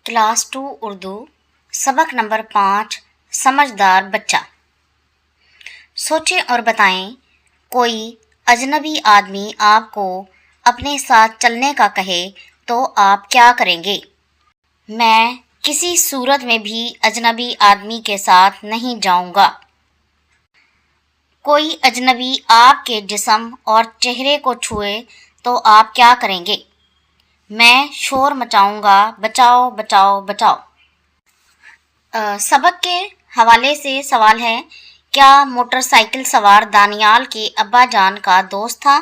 Class 2 Urdu सबक number 5 समझदार बच्चा। सोचें और बताएं, कोई अजनबी आदमी आपको अपने साथ चलने का कहे तो आप क्या करेंगे? मैं किसी सूरत में भी अजनबी आदमी के साथ नहीं जाऊंगा। कोई अजनबी आपके जिस्म और चेहरे को छुए तो आप क्या करेंगे? मैं शोर मचाऊंगा, बचाओ बचाओ बचाओ। सबक के हवाले से सवाल है, क्या मोटरसाइकिल सवार दानियाल के अब्बा जान का दोस्त था?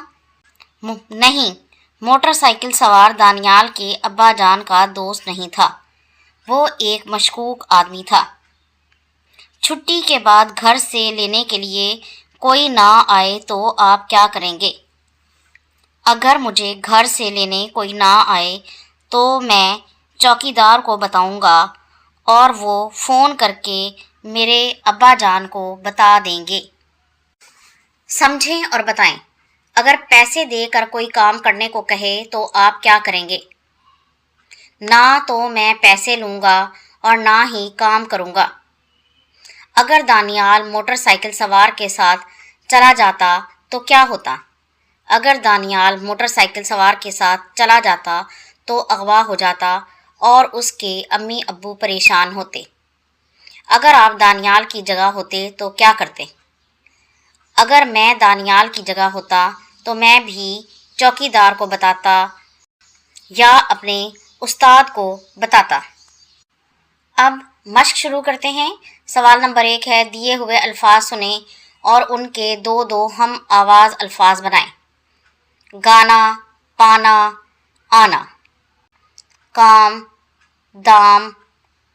नहीं, मोटरसाइकिल सवार दानियाल के अब्बा जान का दोस्त नहीं था। वो एक मशकूक आदमी था। छुट्टी के बाद घर से लेने के लिए कोई ना आए तो आप क्या करेंगे? अगर मुझे घर से लेने कोई ना आए तो मैं चौकीदार को बताऊंगा और वो फ़ोन करके मेरे अब्बा जान को बता देंगे। समझें और बताएं, अगर पैसे देकर कोई काम करने को कहे तो आप क्या करेंगे? ना तो मैं पैसे लूँगा और ना ही काम करूँगा। अगर दानियाल मोटरसाइकिल सवार के साथ चला जाता तो क्या होता? अगर दानियाल मोटरसाइकिल सवार के साथ चला जाता तो अगवा हो जाता और उसके अम्मी अब्बू परेशान होते। अगर आप दानियाल की जगह होते तो क्या करते? अगर मैं दानियाल की जगह होता तो मैं भी चौकीदार को बताता या अपने उस्ताद को बताता। अब मश्क शुरू करते हैं। सवाल नंबर 1 है, दिए हुए अल्फाज सुने और उनके दो दो हम आवाज़ अल्फाज बनाएं। गाना, पाना, आना। काम, दाम,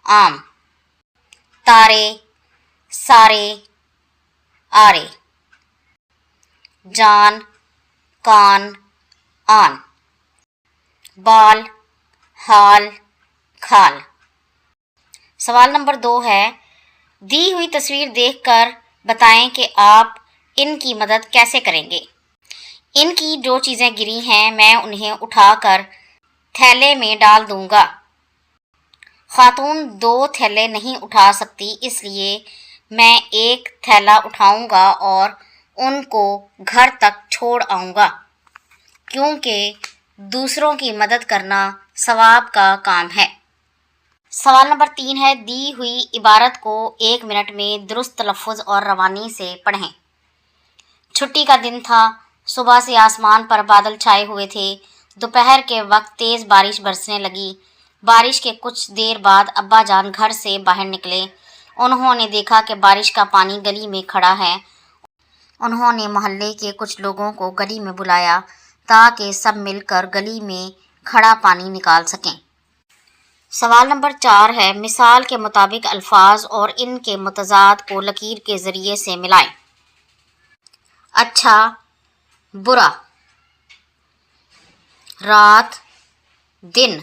आम। तारे, सारे, आरे। जान, कान, आन। बाल, हाल, खाल। सवाल नंबर 2 है, दी हुई तस्वीर देखकर बताएं कि आप इनकी मदद कैसे करेंगे। इनकी जो चीज़ें गिरी हैं मैं उन्हें उठाकर थैले में डाल दूंगा। खातून 2 थैले नहीं उठा सकती, इसलिए मैं एक थैला उठाऊंगा और उनको घर तक छोड़ आऊंगा, क्योंकि दूसरों की मदद करना सवाब का काम है। सवाल नंबर 3 है, दी हुई इबारत को 1 मिनट में दुरुस्त तलफ़्फ़ुज़ और रवानी से पढ़ें। छुट्टी का दिन था। सुबह से आसमान पर बादल छाए हुए थे। दोपहर के वक्त तेज़ बारिश बरसने लगी। बारिश के कुछ देर बाद अब्बा जान घर से बाहर निकले। उन्होंने देखा कि बारिश का पानी गली में खड़ा है। उन्होंने मोहल्ले के कुछ लोगों को गली में बुलाया ताकि सब मिलकर गली में खड़ा पानी निकाल सकें। सवाल नंबर 4 है, मिसाल के मुताबिक अल्फाज और इनके मुतज़ाद को लकीर के ज़रिए से मिलाएं। अच्छा, बुरा, रात, दिन,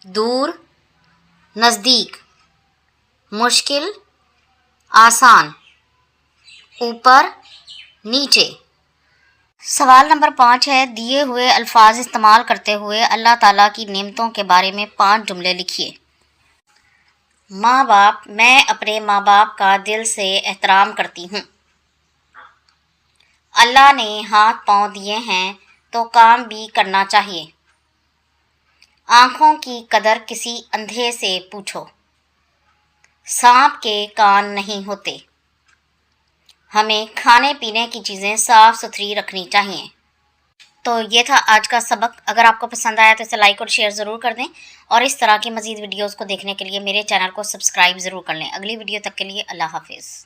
दूर, नज़दीक, मुश्किल, आसान, ऊपर, नीचे। सवाल नंबर 5 है, दिए हुए अल्फाज इस्तेमाल करते हुए अल्लाह ताला की नेमतों के बारे में 5 जुमले लिखिए। माँ बाप, मैं अपने माँ बाप का दिल से एहतराम करती हूँ। अल्लाह ने हाथ पाँव दिए हैं तो काम भी करना चाहिए। आँखों की कदर किसी अंधे से पूछो। सांप के कान नहीं होते। हमें खाने पीने की चीज़ें साफ़ सुथरी रखनी चाहिए। तो ये था आज का सबक। अगर आपको पसंद आया तो इसे लाइक और शेयर ज़रूर कर दें और इस तरह की मज़ीद वीडियोज़ को देखने के लिए मेरे चैनल को सब्सक्राइब ज़रूर कर लें। अगली वीडियो तक के लिए अल्लाह हाफिज़।